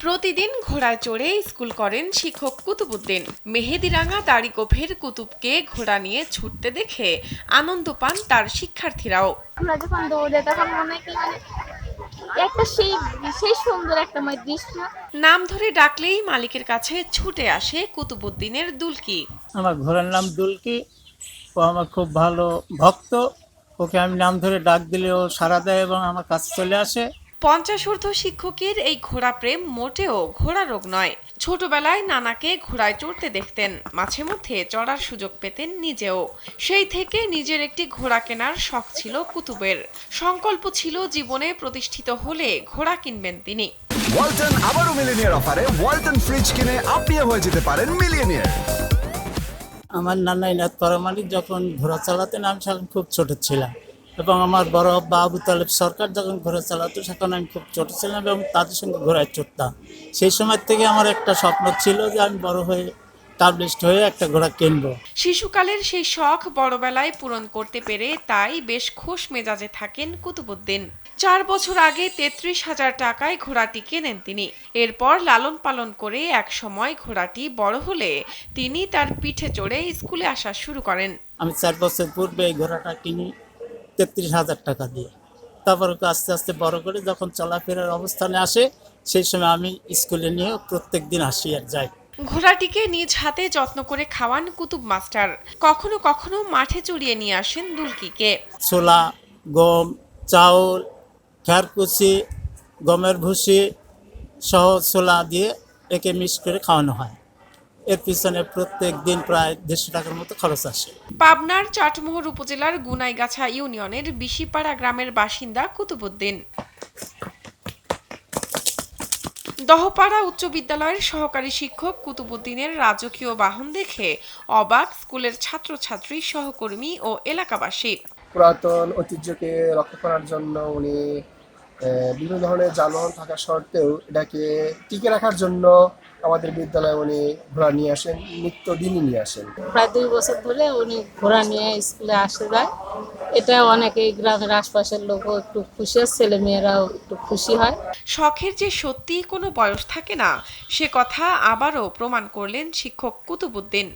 প্রতিদিন ঘোড়ায় চড়ে স্কুল করেন শিক্ষক কুতুবুদ্দিন। মেহেদিরাঙ্গা দাড়িগোফের কুতুবকে ঘোড়া নিয়ে ছুটতে দেখে আনন্দ পান তার শিক্ষার্থীরাও। আমরা যখন দৌড়ে তখন মনে হয় কি একটা সেই বিশেষ সুন্দর একটা দৃশ্য। নাম ধরে ডাকলেই মালিকের কাছে ছুটে আসে কুতুবুদ্দিনের দুলকি। আমার ঘোড়ার নাম দুলকি। ও আমার খুব ভালো ভক্ত। ওকে আমি নাম ধরে ডাক দিলে ও সাড়া দেয় এবং আমার কাছে চলে আসে। 50 ঊর্ধ্ব শিক্ষকের এই ঘোড়া প্রেম মোটেও ঘোড়া রোগ নয়। ছোটবেলায় নানাকে ঘোড়ায় চড়তে দেখতেন, মাঝে মধ্যে চড়ার সুযোগ পেতেন নিজেও। সেই থেকে নিজের একটি ঘোড়া কেনার শখ ছিল কুতুবের। সংকল্প ছিল জীবনে প্রতিষ্ঠিত হলে ঘোড়া কিনবেন তিনি। ওয়ালটন আবারও মিলিয়নিয়ার অফারে ওয়ালটন ফ্রিজ কিনে আপনিও হয়ে যেতে পারেন মিলিয়নিয়ার। আমার নানা ইনাত পরামানিক যখন ঘোড়া চালাতেন আমি তখন খুব ছোট ছিলাম, এবং আমার বড় আব্বা আবু তালেব সরকার যখন ঘোড়া চালাতো তখন আমি খুব ছোট ছিলাম এবং তাদের সঙ্গে ঘোড়ায় চড়তাম। সেই সময় থেকে আমার একটা স্বপ্ন ছিল যে আমি বড় হয়ে টাবলিস্ট হয়ে একটা ঘোড়া কিনবো। শিশুকালের সেই শখ বড়বেলায় পূরণ করতে পেরে তাই বেশ খোশ মেজাজে থাকেন কুতুবুদ্দিন। 4 বছর আগে 33,000 টাকায় ঘোড়াটি কেনেন তিনি। এরপর লালন পালন করে এক সময় ঘোড়াটি বড় হলে তিনি তার পিঠে চড়ে স্কুলে আসা শুরু করেন। আমি 4 বছর পূর্বে এই ঘোড়াটা কিনি 33,000 টাকা দিয়ে। তারপর ওকে আস্তে আস্তে বড় করে যখন চলাফেরার অবস্থানে আসে সেই সময় আমি স্কুলে নিয়ে প্রত্যেক দিন আসি আর যাই। ঘোড়াটিকে নিজ হাতে যত্ন করে খাওয়ান কুতুব মাস্টার। কখনো কখনো মাঠে চড়িয়ে নিয়ে আসেন দুলকিকে। ছোলা, গম, চাউল, খেরকুচি, গমের ভুসি সহ ছোলা দিয়ে একে মিক্স করে খাওয়ানো হয়। এর পিছনে প্রত্যেক দিন প্রায় 150 টাকার মতো খরচ আসে। পাবনার চাটমোহর উপজেলার গুনাইগাছা ইউনিয়নের বিশিপাড়া গ্রামের বাসিন্দা কুতুবুদ্দিন। দহপাড়া উচ্চ বিদ্যালয়ের সহকারী শিক্ষক কুতুবুদ্দিনের রাজকীয় বাহন দেখে অবাক স্কুলের ছাত্রছাত্রী, সহকর্মী ও এলাকাবাসী। পুরাতন ঐতিহ্যকে রক্ষা করার জন্য উনি বিভিন্ন ধরনের যানবাহন থাকা সত্ত্বেও এটাকে টিকে রাখার জন্য আমাদের বিদ্যালয়ে উনি ঘোড়া নিয়ে আসেন, নিত্যদিনই নিয়ে আসেন। প্রায় 2 বছর ধরে উনি ঘোড়া নিয়ে স্কুলে আসে যায়। এটা অনেকে গ্রামের আশপাশের লোকও একটু খুশি হয়, ছেলে মেয়েরাও একটু খুশি হয়। শখের যে সত্যিই কোনো বয়স থাকে না, সে কথা আবারও প্রমাণ করলেন শিক্ষক কুতুবুদ্দিন।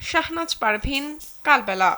শাহনাজ পারভীন, কালবেলা।